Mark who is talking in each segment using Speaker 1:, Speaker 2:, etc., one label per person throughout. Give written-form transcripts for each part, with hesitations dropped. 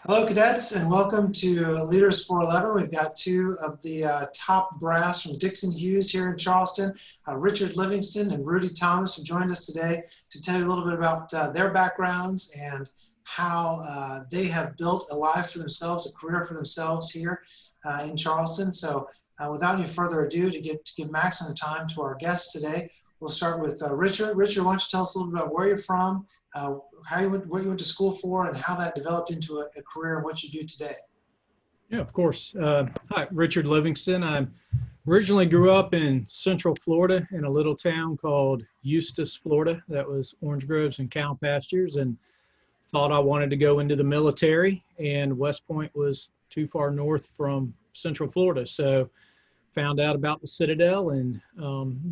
Speaker 1: Hello, cadets, and welcome to Leaders 411. We've got two of the top brass from Dixon Hughes here in Charleston. Richard Livingston and Rudy Thomas have joined us today to tell you a little bit about their backgrounds and how they have built a life for themselves, a career for themselves here in Charleston. So without any further ado, to give maximum time to our guests today, we'll start with Richard. Richard, why don't you tell us a little bit about where you're from, what you went to school for, and how that developed into a career and what you do today.
Speaker 2: Yeah, of course. Hi, Richard Livingston. I originally grew up in Central Florida in a little town called Eustis, Florida. That was orange groves and cow pastures, and thought I wanted to go into the military, and West Point was too far north from Central Florida. So found out about the Citadel and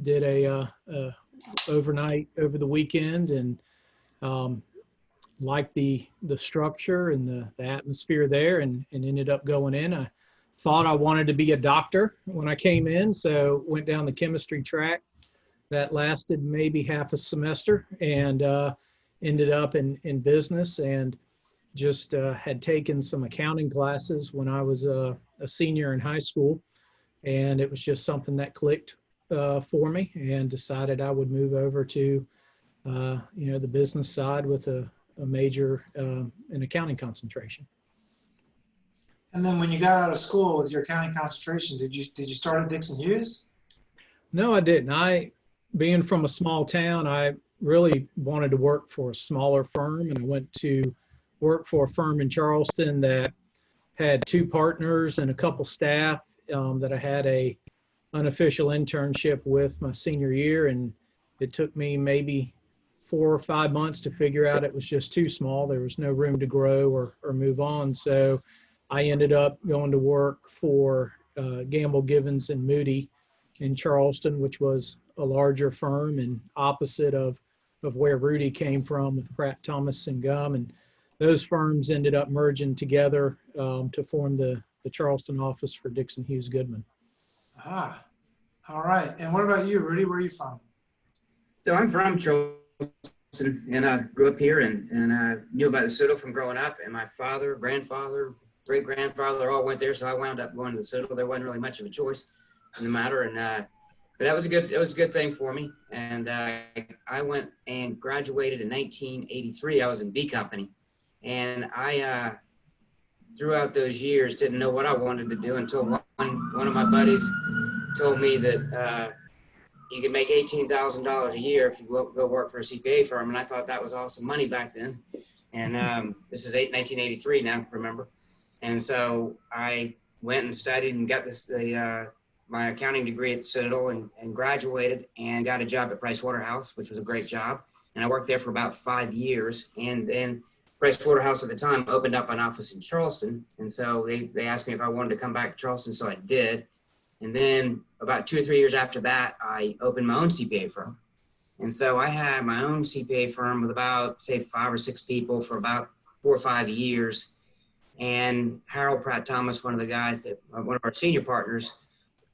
Speaker 2: did a overnight over the weekend, and liked the structure and the atmosphere there, and ended up going in. I thought I wanted to be a doctor when I came in, so went down the chemistry track. That lasted maybe half a semester, and ended up in business, and just had taken some accounting classes when I was a senior in high school, and it was just something that clicked for me, and decided I would move over to the business side with a major in accounting concentration.
Speaker 1: And then when you got out of school with your accounting concentration, did you start at Dixon Hughes?
Speaker 2: No, I didn't. Being from a small town, I really wanted to work for a smaller firm, and I went to work for a firm in Charleston that had two partners and a couple staff that I had a unofficial internship with my senior year, and it took me maybe 4 or 5 months to figure out it was just too small. There was no room to grow or move on. So I ended up going to work for Gamble, Givens and Moody in Charleston, which was a larger firm and opposite of where Rudy came from with Pratt, Thomas and Gum. And those firms ended up merging together to form the Charleston office for Dixon Hughes Goodman.
Speaker 1: Ah, all right. And what about you, Rudy? Where are you from?
Speaker 3: So I'm from Charleston, and I grew up here, and I knew about the Citadel from growing up, and my father, grandfather, great-grandfather all went there, so I wound up going to the Citadel. There wasn't really much of a choice in the matter, and but it was a good thing for me. And I went and graduated in 1983. I was in B Company, and I throughout those years didn't know what I wanted to do until one of my buddies told me that you could make $18,000 a year if you go work for a CPA firm. And I thought that was awesome money back then. And this is 1983 now, remember? And so I went and studied and got my accounting degree at the Citadel, and graduated and got a job at Price Waterhouse, which was a great job. And I worked there for about 5 years. And then Price Waterhouse at the time opened up an office in Charleston. And so they asked me if I wanted to come back to Charleston, so I did. And then about 2 or 3 years after that, I opened my own CPA firm. And so I had my own CPA firm with about, say, 5 or 6 people for about 4 or 5 years. And Harold Pratt Thomas, one of our senior partners,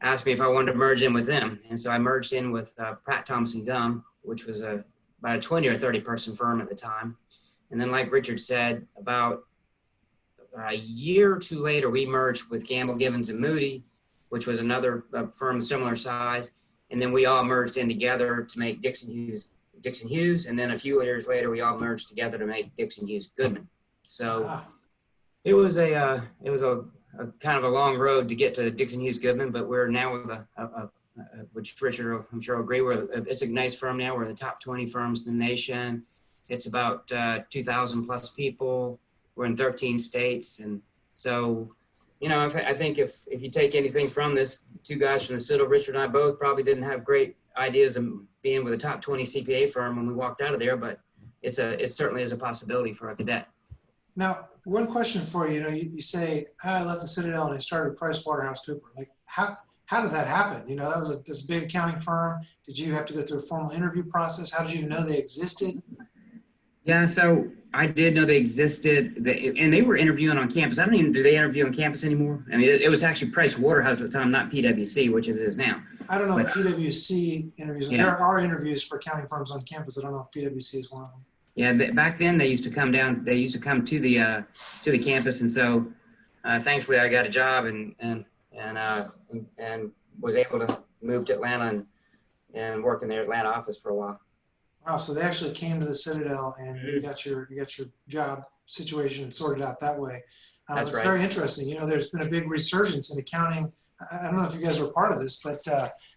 Speaker 3: asked me if I wanted to merge in with them. And so I merged in with Pratt Thomas and Gum, which was about a 20 or 30 person firm at the time. And then, like Richard said, about a year or two later, we merged with Gamble, Givens and Moody, which was another firm similar size. And then we all merged in together to make Dixon Hughes. And then a few years later, we all merged together to make Dixon Hughes Goodman. So it was a kind of a long road to get to Dixon Hughes Goodman, but we're now with which Richard, I'm sure will agree with. It's a nice firm now. We're the top 20 firms in the nation. It's about 2,000 plus people. We're in 13 states. And so, I think if you take anything from this, two guys from the Citadel, Richard and I both probably didn't have great ideas of being with a top 20 CPA firm when we walked out of there, but it certainly is a possibility for a cadet.
Speaker 1: Now, one question for you. You say, I left the Citadel and I started Price Waterhouse Cooper. Like, how did that happen? That was this big accounting firm. Did you have to go through a formal interview process? How did you even know they existed?
Speaker 3: Yeah, so I did know they existed, and they were interviewing on campus. Do they interview on campus anymore? I mean, it was actually Price Waterhouse at the time, not PwC, which it is now.
Speaker 1: I don't know if PwC interviews. Yeah. There are interviews for accounting firms on campus. I don't know if PwC is one of them.
Speaker 3: Yeah, back then they used to come down. They used to come to the campus, and so thankfully I got a job and was able to move to Atlanta and work in their Atlanta office for a while.
Speaker 1: Wow, so they actually came to the Citadel and you got your job situation sorted out that way.
Speaker 3: That's
Speaker 1: it's
Speaker 3: right.
Speaker 1: very interesting. You know, there's been a big resurgence in accounting. I don't know if you guys were part of this, but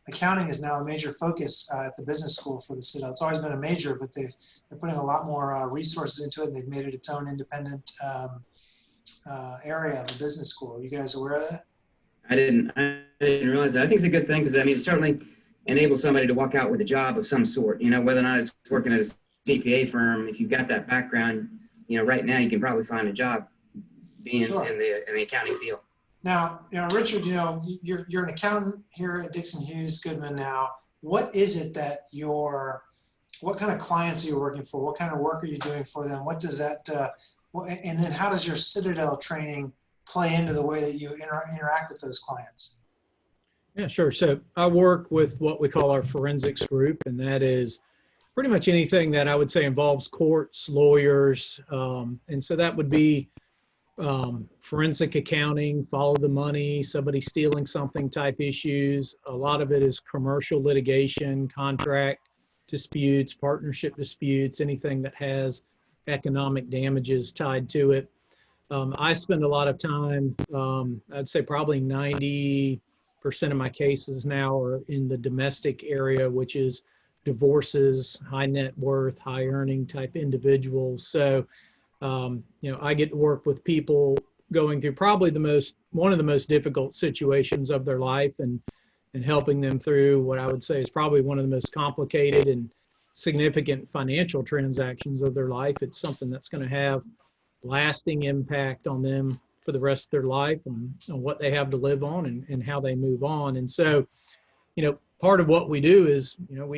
Speaker 1: accounting is now a major focus at the business school for the Citadel. It's always been a major, but they're putting a lot more resources into it, and they've made it its own independent area of the business school. Are you guys aware of that?
Speaker 3: I didn't realize that. I think it's a good thing because I mean it certainly enables somebody to walk out with a job of some sort. You know, whether or not it's working at a CPA firm. If you've got that background, you know, right now you can probably find a job being
Speaker 1: Sure.
Speaker 3: in the accounting field.
Speaker 1: Now, you know, Richard, you know, you're an accountant here at Dixon Hughes Goodman now. What is it that what kind of clients are you working for? What kind of work are you doing for them? What does that, and then how does your Citadel training play into the way that you interact with those clients?
Speaker 2: Yeah, sure. So I work with what we call our forensics group, and that is pretty much anything that I would say involves courts, lawyers, and so that would be forensic accounting, follow the money, somebody stealing something type issues. A lot of it is commercial litigation, contract disputes, partnership disputes, anything that has economic damages tied to it. I spend a lot of time, I'd say probably 90% of my cases now are in the domestic area, which is divorces, high net worth, high earning type individuals. So, you know, I get to work with people going through probably one of the most difficult situations of their life and helping them through what I would say is probably one of the most complicated and significant financial transactions of their life. It's something that's going to have lasting impact on them for the rest of their life and what they have to live on and how they move on. And so, you know, part of what we do is, you know,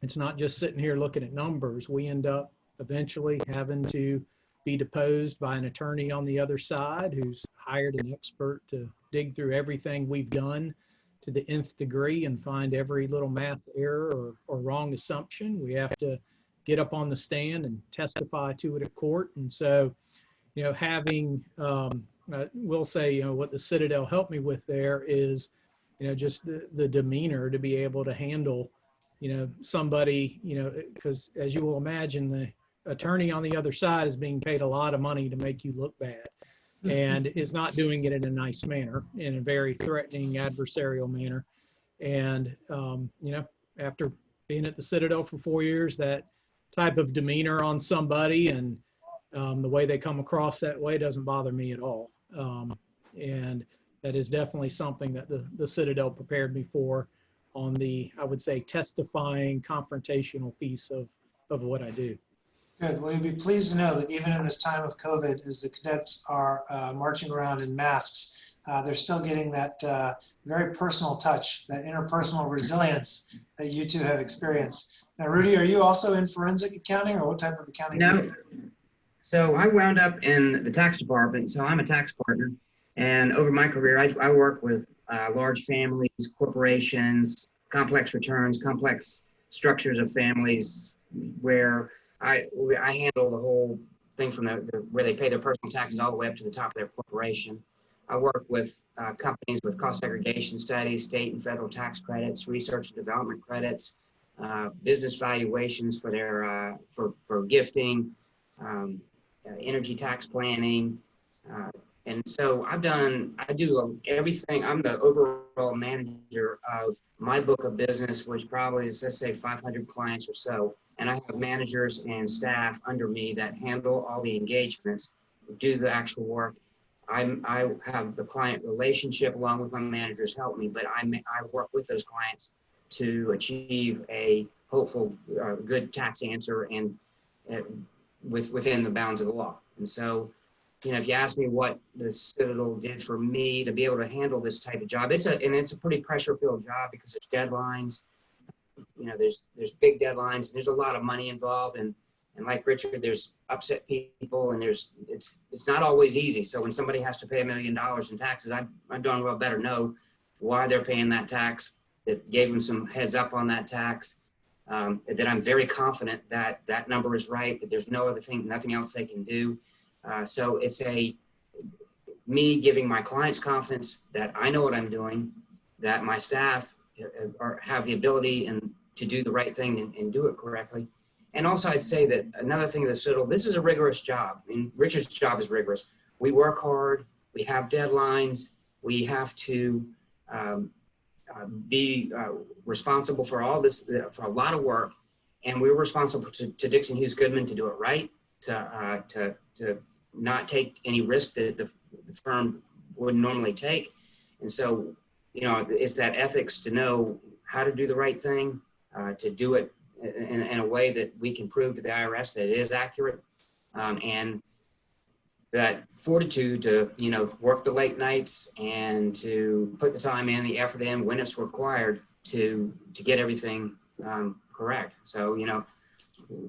Speaker 2: it's not just sitting here looking at numbers. We end up eventually having to be deposed by an attorney on the other side who's hired an expert to dig through everything we've done to the nth degree and find every little math error or wrong assumption. We have to get up on the stand and testify to it at court. And so, you know, having, we'll say, you know, what the Citadel helped me with there is, you know, just the demeanor to be able to handle, you know, somebody, you know, because as you will imagine, the attorney on the other side is being paid a lot of money to make you look bad and is not doing it in a nice manner, in a very threatening adversarial manner. And, you know, after being at the Citadel for 4 years, that type of demeanor on somebody and the way they come across that way doesn't bother me at all. And that is definitely something that the Citadel prepared me for on the, I would say, testifying confrontational piece of what I do.
Speaker 1: Good. Well, you'll be pleased to know that even in this time of COVID, as the cadets are marching around in masks, they're still getting that very personal touch, that interpersonal resilience that you two have experienced. Now, Rudy, are you also in forensic accounting, or what type of accounting?
Speaker 3: No. So I wound up in the tax department. So I'm a tax partner. And over my career, I work with large families, corporations, complex returns, complex structures of families where I handle the whole thing from where they pay their personal taxes all the way up to the top of their corporation. I work with companies with cost segregation studies, state and federal tax credits, research and development credits, business valuations for their for gifting, energy tax planning, and so I do everything. I'm the overall manager of my book of business, which probably is, let's say, 500 clients or so. And I have managers and staff under me that handle all the engagements, do the actual work. I have the client relationship along with my managers help me, but I work with those clients to achieve a hopeful good tax answer and within the bounds of the law. And so, you know, if you ask me what the Citadel did for me to be able to handle this type of job, it's a pretty pressure-filled job because there's deadlines. You know, there's big deadlines, and there's a lot of money involved, and like Richard, there's upset people, and it's not always easy. So when somebody has to pay $1 million in taxes, I darn well better know why they're paying that tax, that gave them some heads up on that tax, that I'm very confident that that number is right, that there's nothing else they can do. So it's me giving my clients confidence that I know what I'm doing, that my staff have the ability to do the right thing and do it correctly. And also I'd say that another thing of the Citadel, this is a rigorous job. I mean, Richard's job is rigorous. We work hard, we have deadlines, we have to be responsible for all this, for a lot of work. And we're responsible to Dixon Hughes Goodman to do it right, to not take any risk that the firm would normally take. And so, it's that ethics to know how to do the right thing, to do it in a way that we can prove to the IRS that it is accurate, and that fortitude to, work the late nights and to put the time in, the effort in when it's required to get everything correct. So,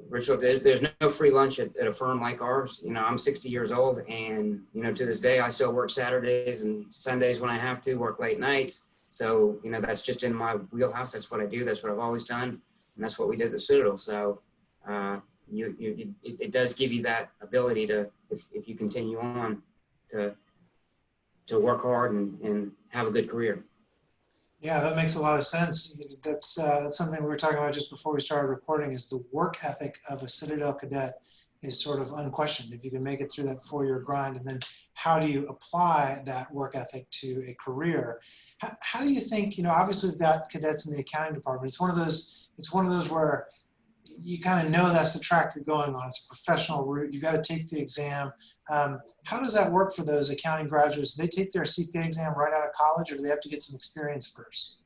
Speaker 3: Richard, there's no free lunch at a firm like ours. I'm 60 years old, and, to this day, I still work Saturdays and Sundays when I have to, work late nights. So, that's just in my wheelhouse. That's what I do. That's what I've always done. And that's what we did at the Citadel. So it does give you that ability to, if you continue on, to work hard and have a good career.
Speaker 1: Yeah, that makes a lot of sense. That's something we were talking about just before we started recording, is the work ethic of a Citadel cadet is sort of unquestioned. If you can make it through that 4-year grind, and then how do you apply that work ethic to a career? How do you think, obviously we've got cadets in the accounting department. It's one of those where you kind of know that's the track you're going on. It's a professional route. You got to take the exam. How does that work for those accounting graduates? Do they take their CPA exam right out of college, or do they have to get some experience first?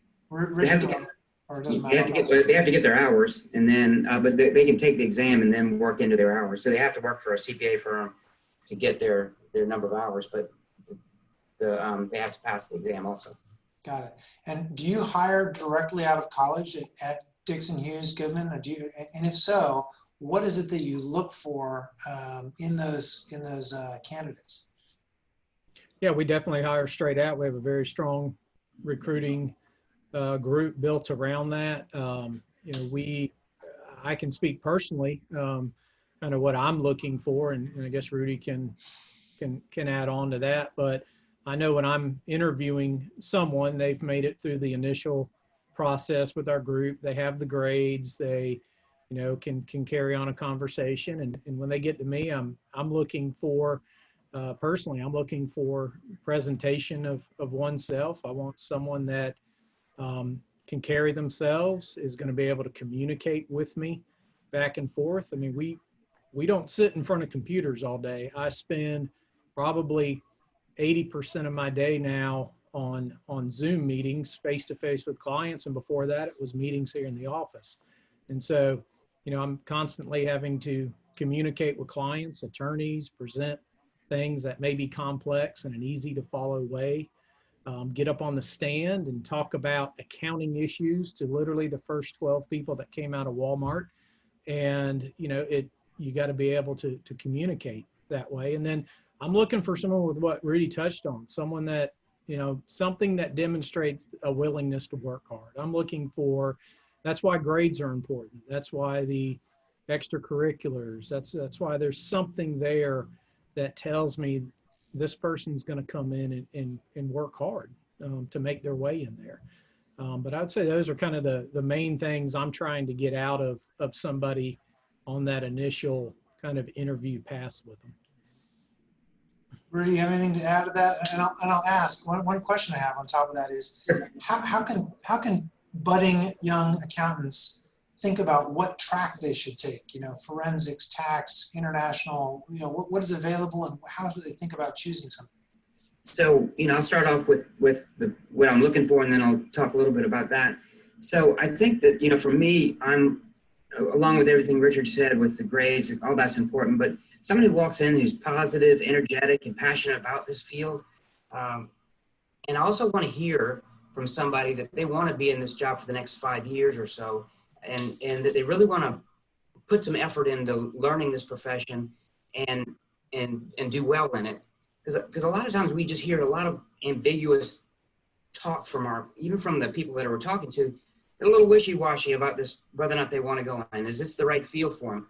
Speaker 3: They have to get their hours, and then, but they can take the exam and then work into their hours. So they have to work for a CPA firm to get their number of hours, but they have to pass the exam also.
Speaker 1: Got it. And do you hire directly out of college at Dixon Hughes Goodman, or and if so, what is it that you look for in those candidates?
Speaker 2: Yeah, we definitely hire straight out. We have a very strong recruiting group built around that. I can speak personally, kind of what I'm looking for, and I guess Rudy can add on to that. But I know when I'm interviewing someone, they've made it through the initial process with our group. They have the grades. They, can carry on a conversation. And when they get to me, I'm looking for, personally, I'm looking for presentation of oneself. I want someone that can carry themselves, is going to be able to communicate with me back and forth. I mean, we don't sit in front of computers all day. I spend probably 80% of my day now on Zoom meetings face-to-face with clients. And before that, it was meetings here in the office. And so, I'm constantly having to communicate with clients, attorneys, present things that may be complex in an easy to follow way, get up on the stand and talk about accounting issues to literally the first 12 people that came out of Walmart. And, you got to be able to communicate that way. And then I'm looking for someone with what Rudy touched on, someone that, something that demonstrates a willingness to work hard. I'm looking for, that's why grades are important. That's why the extracurriculars, that's why there's something there that tells me this person's going to come in and work hard to make their way in there. But I would say those are kind of the main things I'm trying to get out of somebody on that initial kind of interview pass with them.
Speaker 1: Rudy, you have anything to add to that? And I'll ask one question I have on top of that is, how can budding young accountants think about what track they should take? Forensics, tax, international. What is available, and how do they think about choosing something?
Speaker 3: So I'll start off with what I'm looking for, and then I'll talk a little bit about that. So I think that for me, I'm, along with everything Richard said with the grades, all that's important, but somebody who walks in who's positive, energetic, and passionate about this field. And I also want to hear from somebody that they want to be in this job for the next 5 years or so, and that they really want to put some effort into learning this profession and do well in it. Because a lot of times we just hear a lot of ambiguous talk even from the people that we're talking to, they're a little wishy-washy about this, whether or not they want to go in. Is this the right field for them?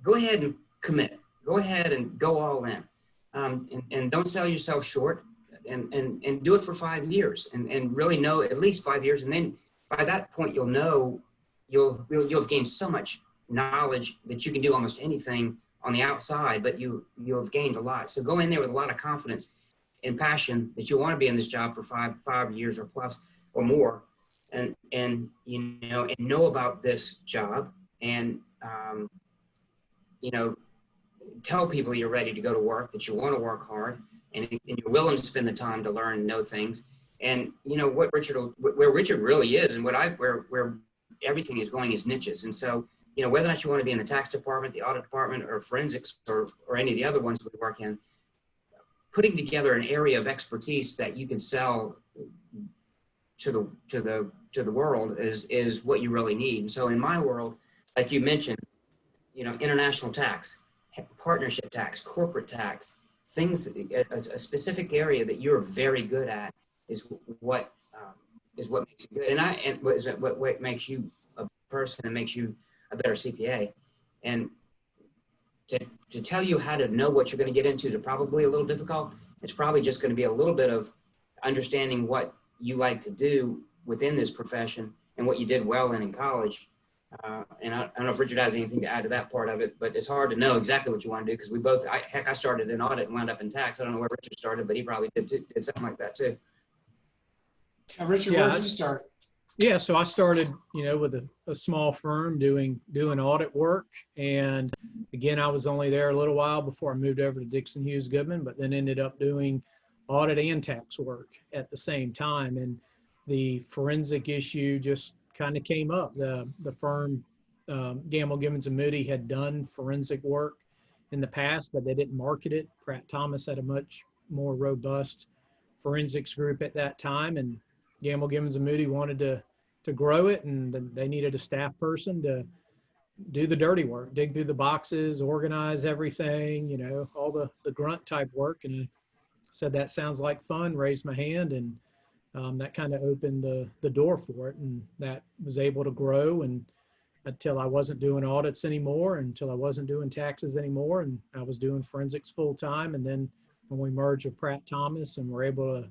Speaker 3: Go ahead and commit. Go ahead and go all in, and don't sell yourself short. And do it for 5 years, and really know at least 5 years, and then by that point you'll have gained so much knowledge that you can do almost anything on the outside, but you'll have gained a lot. So go in there with a lot of confidence and passion that you want to be in this job for five years or plus or more, and know about this job, and tell people you're ready to go to work, that you want to work hard, and you're willing to spend the time to learn and know things. And where Richard really is, and where everything is going is niches. And so whether or not you want to be in the tax department, the audit department, or forensics, or any of the other ones we work in, putting together an area of expertise that you can sell to the world is what you really need. And so in my world, like you mentioned, international tax, partnership tax, corporate tax, things, a specific area that you're very good at is what makes you good, and what makes you a person and makes you a better CPA. And to tell you how to know what you're going to get into is probably a little difficult. It's probably just going to be a little bit of understanding what you like to do within this profession and what you did well in college. And I don't know if Richard has anything to add to that part of it, but it's hard to know exactly what you want to do, because we both, I started in audit and wound up in tax. I don't know where Richard started, but he probably did something like that too.
Speaker 1: Richard, where did you start?
Speaker 2: Yeah, so I started, with a small firm doing audit work. And again, I was only there a little while before I moved over to Dixon Hughes Goodman, but then ended up doing audit and tax work at the same time. And the forensic issue just kind of came up. The firm, Gamble, Gibbons and Moody, had done forensic work in the past, but they didn't market it. Pratt Thomas had a much more robust forensics group at that time, and Gamble, Gibbons and Moody wanted to grow it, and they needed a staff person to do the dirty work, dig through the boxes, organize everything, all the grunt type work. And I said, that sounds like fun, raised my hand, and that kind of opened the door for it, and that was able to grow, and until I wasn't doing audits anymore, until I wasn't doing taxes anymore, and I was doing forensics full time. And then when we merged with Pratt Thomas and were able to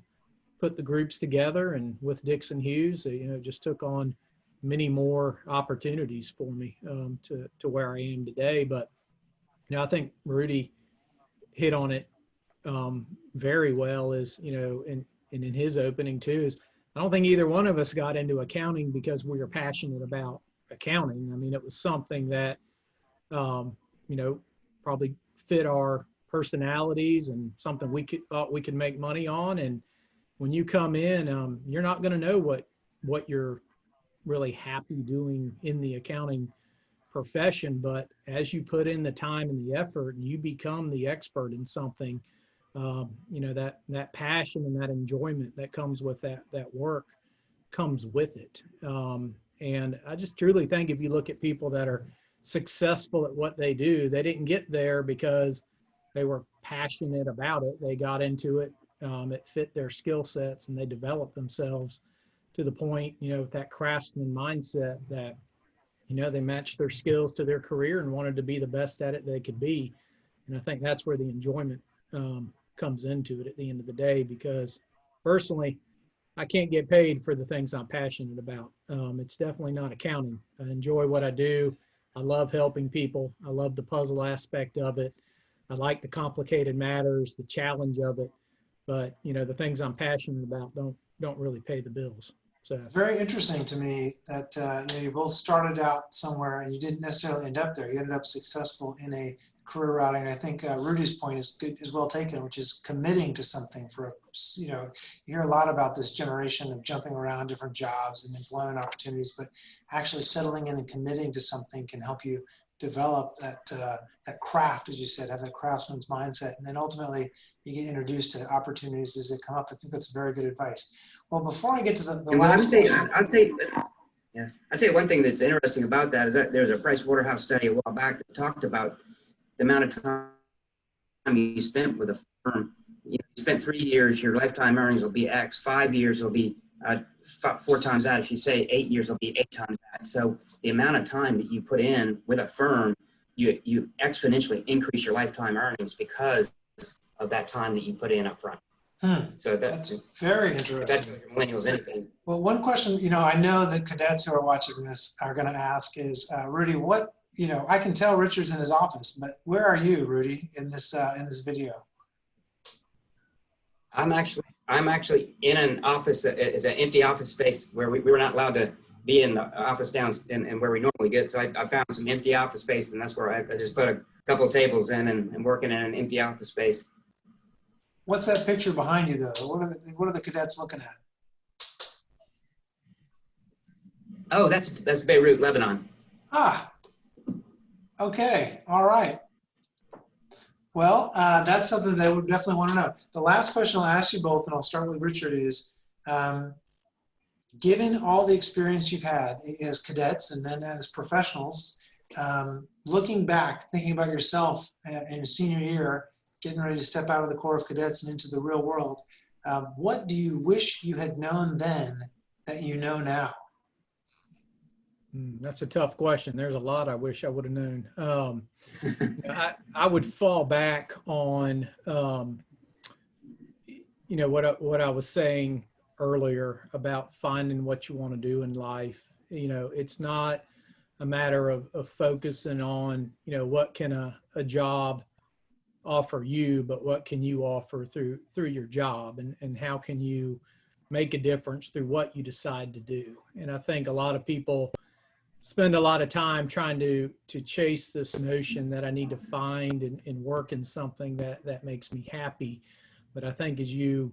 Speaker 2: put the groups together, and with Dixon Hughes, it just took on many more opportunities for me to where I am today. But I think Rudy hit on it very well, is and in his opening too, is I don't think either one of us got into accounting because we were passionate about accounting. I mean, it was something that probably fit our personalities and something thought we could make money on. And when you come in, you're not going to know what you're really happy doing in the accounting profession, but as you put in the time and the effort and you become the expert in something, that passion and that enjoyment that comes with that work comes with it. And I just truly think if you look at people that are successful at what they do, they didn't get there because they were passionate about it. They got into it. It fit their skill sets, and they developed themselves to the point, with that craftsman mindset that, they matched their skills to their career and wanted to be the best at it they could be. And I think that's where the enjoyment comes into it at the end of the day, because personally, I can't get paid for the things I'm passionate about. It's definitely not accounting. I enjoy what I do. I love helping people. I love the puzzle aspect of it. I like the complicated matters, the challenge of it. But, the things I'm passionate about don't really pay the bills. So
Speaker 1: very interesting to me that you both started out somewhere and you didn't necessarily end up there. You ended up successful in a career route. And I think Rudy's point is well taken, which is committing to something for, you hear a lot about this generation of jumping around different jobs and employment opportunities, but actually settling in and committing to something can help you develop that craft, as you said, have that craftsman's mindset. And then ultimately you get introduced to opportunities as they come up. I think that's very good advice. Well, before I get to the last question.
Speaker 3: I'll tell you one thing that's interesting about that is that there's a Price Waterhouse study a while back that talked about the amount of time you spent with a firm. You spent 3 years, your lifetime earnings will be X, 5 years will be 4 times that. If you say 8 years, it'll be 8 times that. So the amount of time that you put in with a firm, you exponentially increase your lifetime earnings because of that time that you put in up front. So
Speaker 1: that's very interesting.
Speaker 3: That's millennials anything.
Speaker 1: Well, one question, I know that cadets who are watching this are going to ask is, Rudy, what, I can tell Richard's in his office, but where are you, Rudy, in this video?
Speaker 3: I'm actually in an office that is an empty office space where we were not allowed to be in the office down and where we normally get. So I found some empty office space, and that's where I just put a couple of tables in and working in an empty office space.
Speaker 1: What's that picture behind you, though? What are the cadets looking at?
Speaker 3: Oh, that's Beirut, Lebanon.
Speaker 1: Ah, okay, all right. Well, that's something that we definitely want to know. The last question I'll ask you both, and I'll start with Richard, is given all the experience you've had as cadets and then as professionals, looking back, thinking about yourself in your senior year, getting ready to step out of the Corps of Cadets and into the real world, what do you wish you had known then that you know now?
Speaker 2: That's a tough question. There's a lot I wish I would have known. I would fall back on, what I was saying earlier about finding what you want to do in life. It's not a matter of focusing on, what can a job offer you, but what can you offer through your job, and how can you make a difference through what you decide to do. And I think a lot of people spend a lot of time trying to chase this notion that I need to find and work in something that makes me happy. But I think as you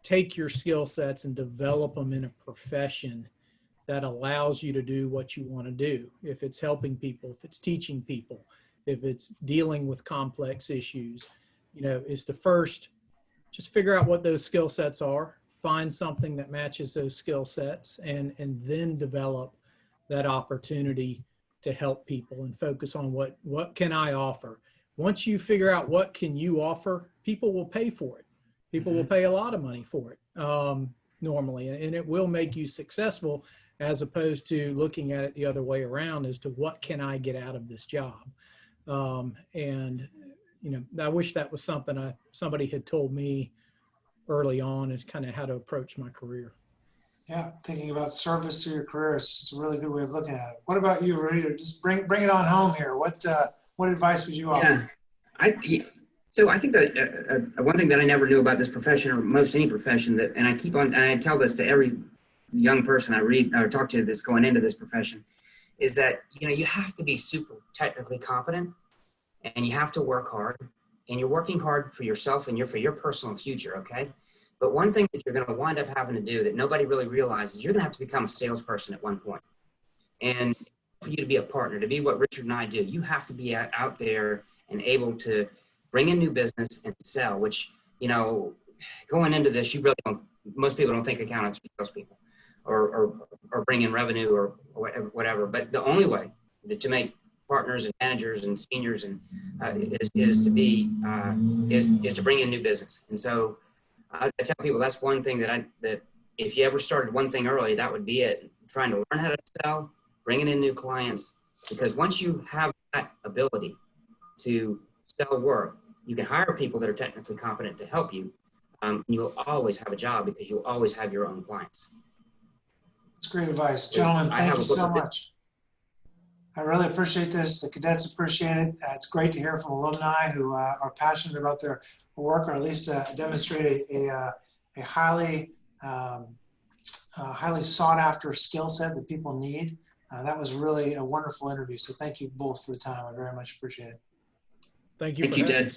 Speaker 2: take your skill sets and develop them in a profession that allows you to do what you want to do, if it's helping people, if it's teaching people, if it's dealing with complex issues, is to first just figure out what those skill sets are, find something that matches those skill sets, and then develop that opportunity to help people and focus on what can I offer. Once you figure out what can you offer, people will pay for it. People will pay a lot of money for it normally, and it will make you successful, as opposed to looking at it the other way around as to what can I get out of this job. I wish that was something somebody had told me early on, is kind of how to approach my career.
Speaker 1: Yeah, thinking about service through your career is a really good way of looking at it. What about you, Rudy? Just bring it on home here. What advice would you offer?
Speaker 3: So I think that one thing that I never knew about this profession, or most any profession, and I tell this to every young person I read or talk to that's going into this profession, is that you have to be super technically competent, and you have to work hard, and you're working hard for yourself and for your personal future. Okay. But one thing that you're going to wind up having to do that nobody really realizes, you're going to have to become a salesperson at one point. And for you to be a partner, to be what Richard and I do, you have to be out there and able to bring in new business and sell, which, going into this, most people don't think accountants are salespeople or bring in revenue or whatever. But the only way to make partners and managers and seniors is to bring in new business. And so I tell people that's one thing that if you ever started one thing early, that would be it. Trying to learn how to sell, bringing in new clients, because once you have that ability to sell work, you can hire people that are technically competent to help you. You'll always have a job because you'll always have your own clients.
Speaker 1: That's great advice. Gentlemen, thank you so much. I really appreciate this. The cadets appreciate it. It's great to hear from alumni who are passionate about their work, or at least demonstrate a highly sought after skill set that people need. That was really a wonderful interview. So thank you both for the time. I very much appreciate it.
Speaker 2: Thank you.
Speaker 3: Thank you, Ted.